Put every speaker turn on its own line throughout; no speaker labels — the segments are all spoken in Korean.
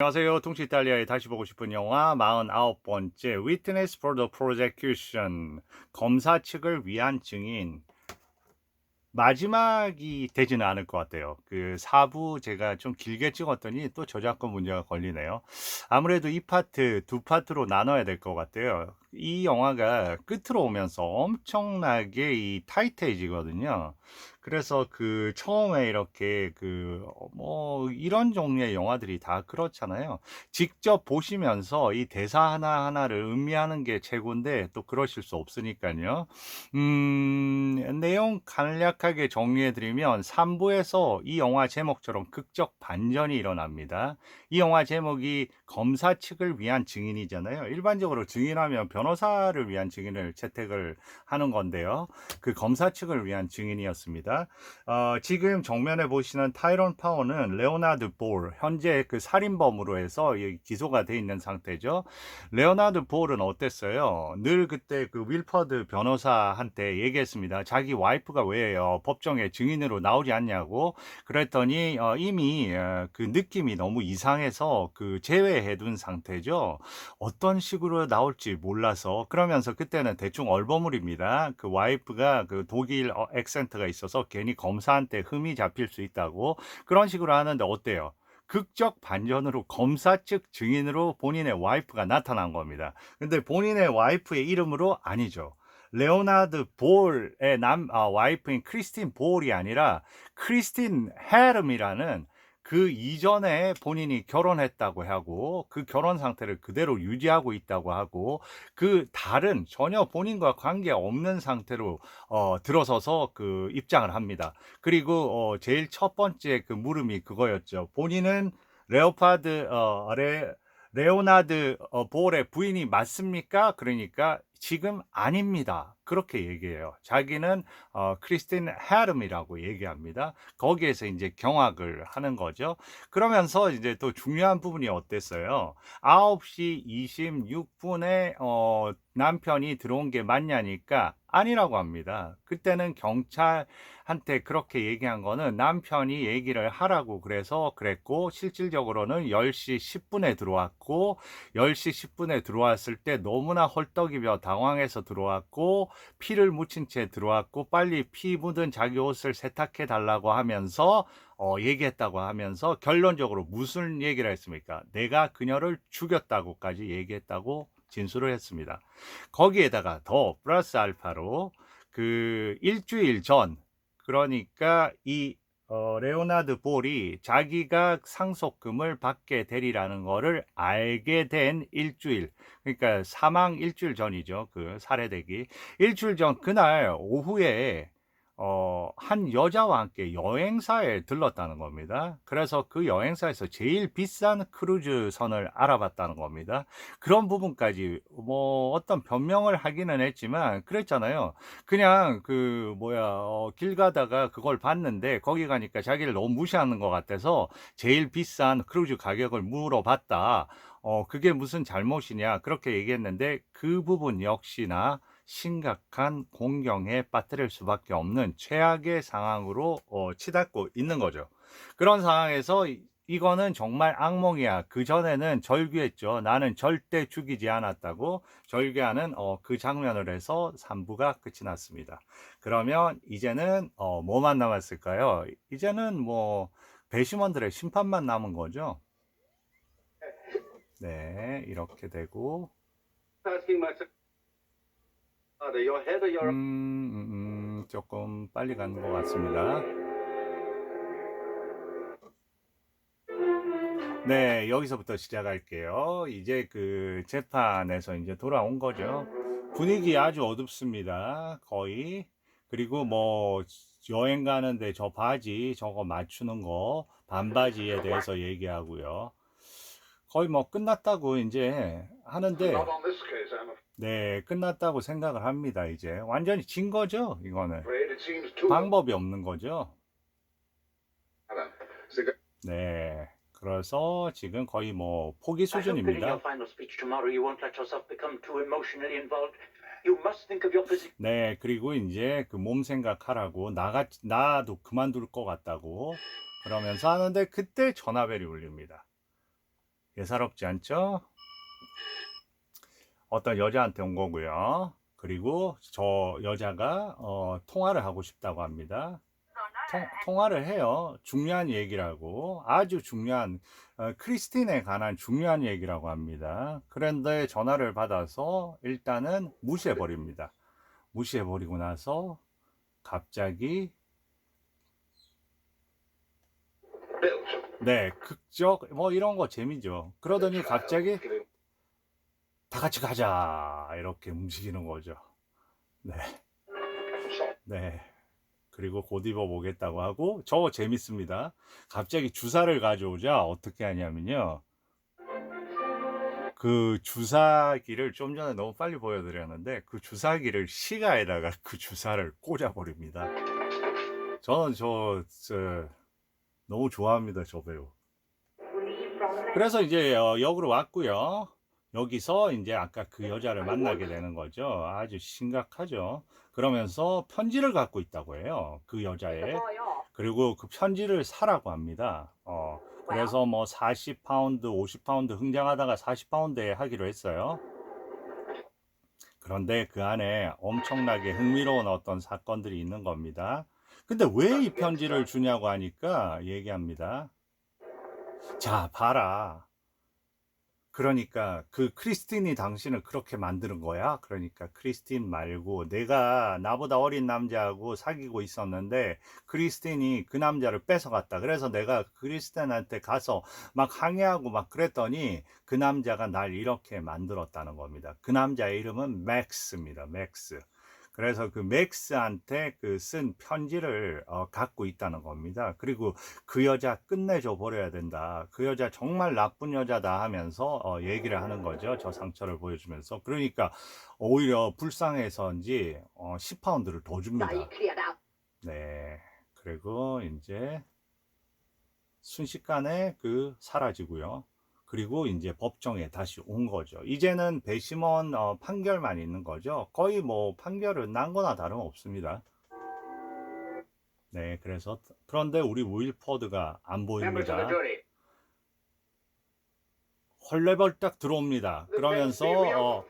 안녕하세요. 통치 이탈리아에 다시 보고 싶은 영화 49번째 Witness for the Prosecution 검사 측을 위한 증인 마지막이 되지는 않을 것 같아요. 그 4부 제가 좀 길게 찍었더니 또 저작권 문제가 걸리네요. 아무래도 이 파트 두 파트로 나눠야 될 것 같아요. 이 영화가 끝으로 오면서 엄청나게 이 타이트해지거든요. 그래서 그 처음에 이렇게 뭐 이런 종류의 영화들이 다 그렇잖아요. 직접 보시면서 이 대사 하나하나를 음미하는 게 최고인데 또 그러실 수 없으니까요. 내용 간략하게 정리해 드리면 3부에서 이 영화 제목처럼 극적 반전이 일어납니다. 이 영화 제목이 검사 측을 위한 증인이잖아요. 일반적으로 증인하면 변호사를 위한 증인을 채택을 하는 건데요. 그 검사 측을 위한 증인이었습니다. 지금 정면에 보시는 타이런 파워는 레오나드 볼, 현재 그 살인범으로 해서 기소가 돼 있는 상태죠. 레오나드 볼은 어땠어요? 늘 그때 그 윌퍼드 변호사한테 얘기했습니다. 자기 와이프가 왜 법정에 증인으로 나오지 않냐고. 그랬더니 이미 그 느낌이 너무 이상해서 그 제외해 둔 상태죠. 어떤 식으로 나올지 몰라서 그러면서 그때는 대충 얼버무립니다. 그 와이프가 그 독일 액센트가 있어서 괜히 검사한테 흠이 잡힐 수 있다고 그런 식으로 하는데 어때요? 극적 반전으로 검사 측 증인으로 본인의 와이프가 나타난 겁니다. 근데 본인의 와이프의 이름으로 아니죠. 레오나드 볼의 와이프인 크리스틴 볼이 아니라 크리스틴 헤름이라는 그 이전에 본인이 결혼했다고 하고 그 결혼 상태를 그대로 유지하고 있다고 하고 그 다른 전혀 본인과 관계없는 상태로 들어서서 그 입장을 합니다. 그리고 제일 첫 번째 그 물음이 그거였죠. 본인은 레오파드 레오나드 볼의 부인이 맞습니까? 그러니까 지금 아닙니다. 그렇게 얘기해요. 자기는 크리스틴 헤름이라고 얘기합니다. 거기에서 이제 경악을 하는 거죠. 그러면서 이제 또 중요한 부분이 어땠어요? 9시 26분에 남편이 들어온 게 맞냐니까 아니라고 합니다. 그때는 경찰한테 그렇게 얘기한 거는 남편이 얘기를 하라고 그래서 그랬고 실질적으로는 10시 10분에 들어왔고 10시 10분에 들어왔을 때 너무나 헐떡이며 당황해서 들어왔고 피를 묻힌 채 들어왔고 빨리 피 묻은 자기 옷을 세탁해 달라고 하면서 얘기했다고 하면서 결론적으로 무슨 얘기를 했습니까? 내가 그녀를 죽였다고까지 얘기했다고 진술을 했습니다. 거기에다가 더 플러스 알파로 그 일주일 전 그러니까 이 레오나드 볼이 자기가 상속금을 받게 되리라는 거를 알게 된 일주일 그러니까 사망 일주일 전이죠. 그 살해되기 일주일 전 그날 오후에 한 여자와 함께 여행사에 들렀다는 겁니다. 그래서 그 여행사에서 제일 비싼 크루즈선을 알아봤다는 겁니다. 그런 부분까지 뭐 어떤 변명을 하기는 했지만 그랬잖아요. 그냥 그 뭐야 길 가다가 그걸 봤는데 거기 가니까 자기를 너무 무시하는 것 같아서 제일 비싼 크루즈 가격을 물어봤다. 그게 무슨 잘못이냐 그렇게 얘기했는데 그 부분 역시나 심각한 공경에 빠뜨릴 수밖에 없는 최악의 상황으로 치닫고 있는 거죠. 그런 상황에서 이거는 정말 악몽이야. 그전에는 절규했죠. 나는 절대 죽이지 않았다고 절규하는 그 장면을 해서 3부가 끝이 났습니다. 그러면 이제는 뭐만 남았을까요? 이제는 뭐 배심원들의 심판만 남은 거죠. 네, 이렇게 되고 조금 빨리 가는 것 같습니다. 네, 여기서부터 시작할게요. 이제 그 재판에서 이제 돌아온 거죠. 분위기 아주 어둡습니다. 거의. 그리고 뭐 여행 가는데 저 바지 저거 맞추는 거 반바지에 대해서 얘기하고요. 거의 뭐 끝났다고 이제 하는데 네, 끝났다고 생각을 합니다. 이제 완전히 진 거죠, 이거는. 방법이 없는 거죠. 네. 그래서 지금 거의 뭐 포기 수준입니다. 네, 그리고 이제 그 몸 생각하라고 나도 그만둘 것 같다고 그러면서 하는데 그때 전화벨이 울립니다. 예사롭지 않죠? 어떤 여자한테 온 거고요. 그리고 저 여자가 통화를 하고 싶다고 합니다. 통화를 해요. 중요한 얘기라고, 아주 중요한, 크리스틴에 관한 중요한 얘기라고 합니다. 그런데 전화를 받아서 일단은 무시해버립니다. 무시해버리고 나서 갑자기, 네, 극적 뭐 이런 거 재미죠. 그러더니 갑자기 다 같이 가자 이렇게 움직이는 거죠. 네, 네. 그리고 곧 입어보겠다고 하고, 저거 재밌습니다. 갑자기 주사를 가져오자 어떻게 하냐면요. 그 주사기를 좀 전에 너무 빨리 보여드렸는데, 그 주사기를 시가에다가 그 주사를 꽂아버립니다. 저는 너무 좋아합니다, 저 배우. 그래서 이제 역으로 왔고요. 여기서 이제 아까 그 여자를 만나게 되는 거죠. 아주 심각하죠. 그러면서 편지를 갖고 있다고 해요. 그 여자의. 그리고 그 편지를 사라고 합니다. 그래서 뭐 40파운드, 50파운드 흥정하다가 40파운드에 하기로 했어요. 그런데 그 안에 엄청나게 흥미로운 어떤 사건들이 있는 겁니다. 근데 왜 이 편지를 주냐고 하니까 얘기합니다. 자, 봐라. 그러니까 그 크리스틴이 당신을 그렇게 만드는 거야. 그러니까 크리스틴 말고 내가 나보다 어린 남자하고 사귀고 있었는데 크리스틴이 그 남자를 뺏어갔다. 그래서 내가 크리스틴한테 가서 막 항의하고 막 그랬더니 그 남자가 날 이렇게 만들었다는 겁니다. 그 남자의 이름은 맥스입니다. 맥스. 그래서 그 맥스한테 그 쓴 편지를 갖고 있다는 겁니다. 그리고 그 여자 끝내줘 버려야 된다. 그 여자 정말 나쁜 여자다 하면서 얘기를 하는 거죠. 저 상처를 보여주면서. 그러니까 오히려 불쌍해서인지 10파운드를 더 줍니다. 네. 그리고 이제 순식간에 사라지고요. 그리고 이제 법정에 다시 온 거죠. 이제는 배심원 판결만 있는 거죠. 거의 뭐 판결은 난 거나 다름없습니다. 네, 그런데 우리 윌포드가 안 보입니다. 헐레벌떡 들어옵니다. 그러면서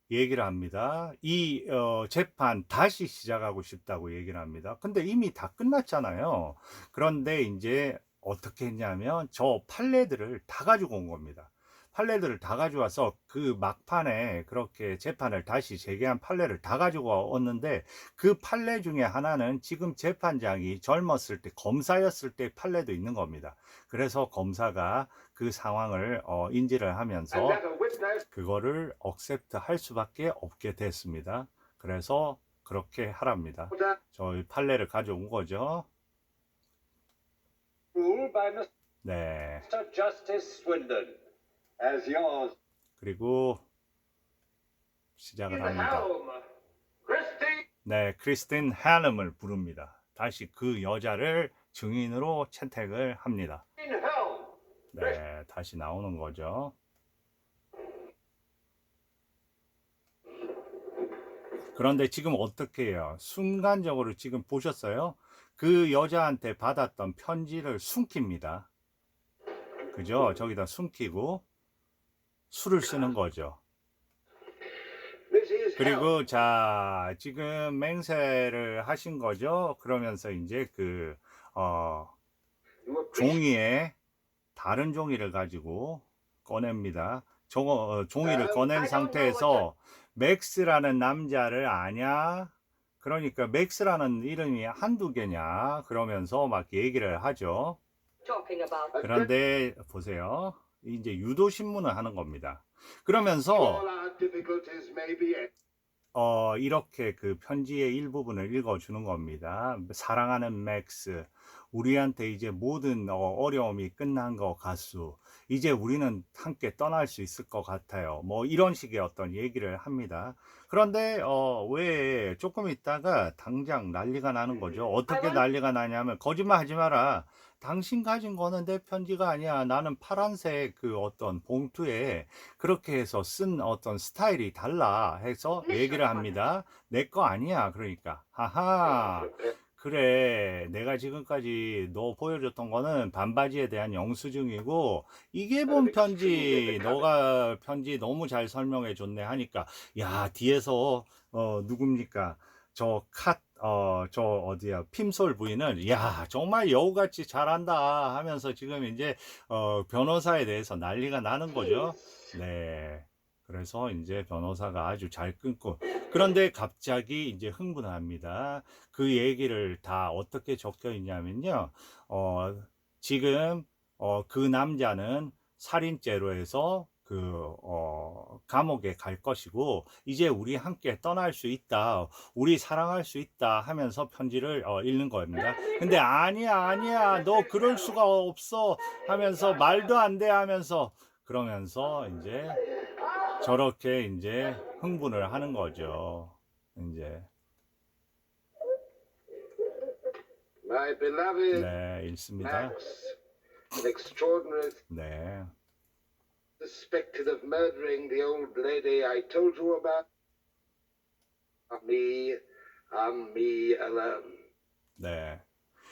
얘기를 합니다. 이 재판 다시 시작하고 싶다고 얘기를 합니다. 근데 이미 다 끝났잖아요. 그런데 이제 어떻게 했냐면 저 판례들을 다 가지고 온 겁니다. 판례들을 다 가져와서 그 막판에 그렇게 재판을 다시 재개한 판례를 다 가지고 왔는데, 그 판례 중에 하나는 지금 재판장이 젊었을 때 검사였을 때 판례도 있는 겁니다. 그래서 검사가 그 상황을 인지를 하면서 그거를 억셉트 할 수밖에 없게 됐습니다. 그래서 그렇게 하랍니다. 저희 판례를 가져온 거죠. 네. 그리고 시작을 합니다. 네, 크리스틴 헬름을 부릅니다. 다시 그 여자를 증인으로 채택을 합니다. 네, 다시 나오는 거죠. 그런데 지금 어떻게 해요? 순간적으로 지금 보셨어요? 그 여자한테 받았던 편지를 숨깁니다. 그죠? 저기다 숨기고 술을 쓰는 거죠. 그리고 자, 지금 맹세를 하신 거죠? 그러면서 이제 종이에 다른 종이를 가지고 꺼냅니다. 종이를 꺼낸 상태에서 맥스라는 남자를 아냐? 그러니까 맥스라는 이름이 한두 개냐? 그러면서 막 얘기를 하죠. 그런데 보세요. 이제 유도신문을 하는 겁니다. 그러면서 이렇게 그 편지의 일부분을 읽어주는 겁니다. 사랑하는 맥스, 우리한테 이제 모든 어려움이 끝난 것 같소. 이제 우리는 함께 떠날 수 있을 것 같아요. 뭐 이런 식의 어떤 얘기를 합니다. 그런데 왜 조금 있다가 당장 난리가 나는 거죠. 어떻게 난리가 나냐면, 거짓말 하지 마라. 당신 가진 거는 내 편지가 아니야. 나는 파란색 그 어떤 봉투에 그렇게 해서 쓴 어떤 스타일이 달라 해서 얘기를 합니다. 내 거 아니야. 그러니까 하하, 그래, 내가 지금까지 너 보여줬던 거는 반바지에 대한 영수증이고, 이게
Out of
뭔
extreme
편지,
ill habit.
너가 편지 너무 잘 설명해 줬네 하니까, 야, 뒤에서, 누굽니까? 저 어디야, 핌솔 부인은, 야, 정말 여우같이 잘한다 하면서 지금 이제, 변호사에 대해서 난리가 나는 거죠.
Peace.
네. 그래서 이제 변호사가 아주 잘 끊고, 그런데 갑자기 이제 흥분합니다. 그 얘기를 다 어떻게 적혀 있냐면요. 어, 지금 그 남자는 살인죄로 해서 감옥에 갈 것이고 이제 우리 함께 떠날 수 있다. 우리 사랑할 수 있다 하면서 편지를 읽는 겁니다. 근데 아니야. 너 그럴 수가 없어 하면서 말도 안 돼 하면서 그러면서 이제 저렇게 이제 흥분을 하는 거죠. 이제
My beloved
네, 읽습니다.
Max, an extraordinary
네.
suspected of murdering the old lady I told you about. On me alone.
네.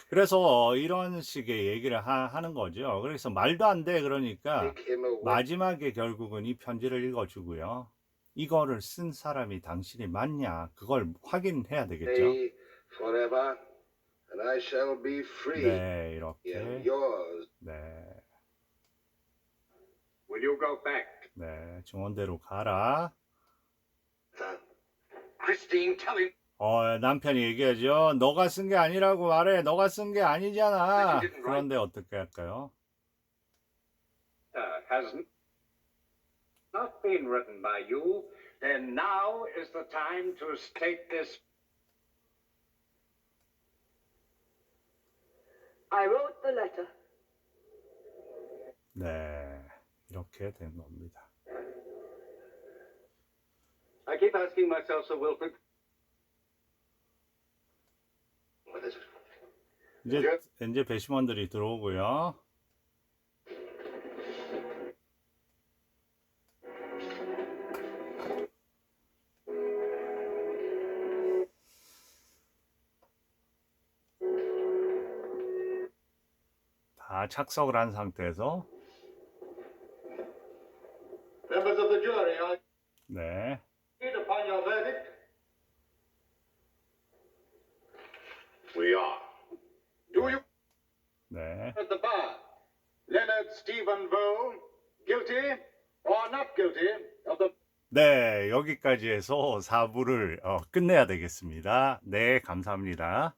그래서 이런 식의 얘기를 하는 거죠. 그래서 말도 안 돼. 그러니까
Take him away
마지막에 결국은 이 편지를 읽어주고요. 이거를 쓴 사람이 당신이 맞냐? 그걸 확인해야 되겠죠.
forever, and I shall be free
네,
and
이렇게.
yours.
네,
Will you go back?
네, 증언대로 가라.
Christine, tell him
남편이 얘기하죠. 너가 쓴 게 아니라고 말해. 너가 쓴 게 아니잖아. 그런데 어떻게 할까요?
has not been written by you, then now is the time to state this.
I wrote the letter.
네, 이렇게 된 겁니다.
I keep asking myself, Sir Wilfrid,
what is it?
이제 배심원들이 들어오고요. 다 착석을 한 상태에서
Members of the jury, I
네,
agreed upon your verdict. We are. Do you
네.
at the bar, Leonard Stephen Vole, guilty or not guilty of the
네, 여기까지 해서 4부를 끝내야 되겠습니다. 네, 감사합니다.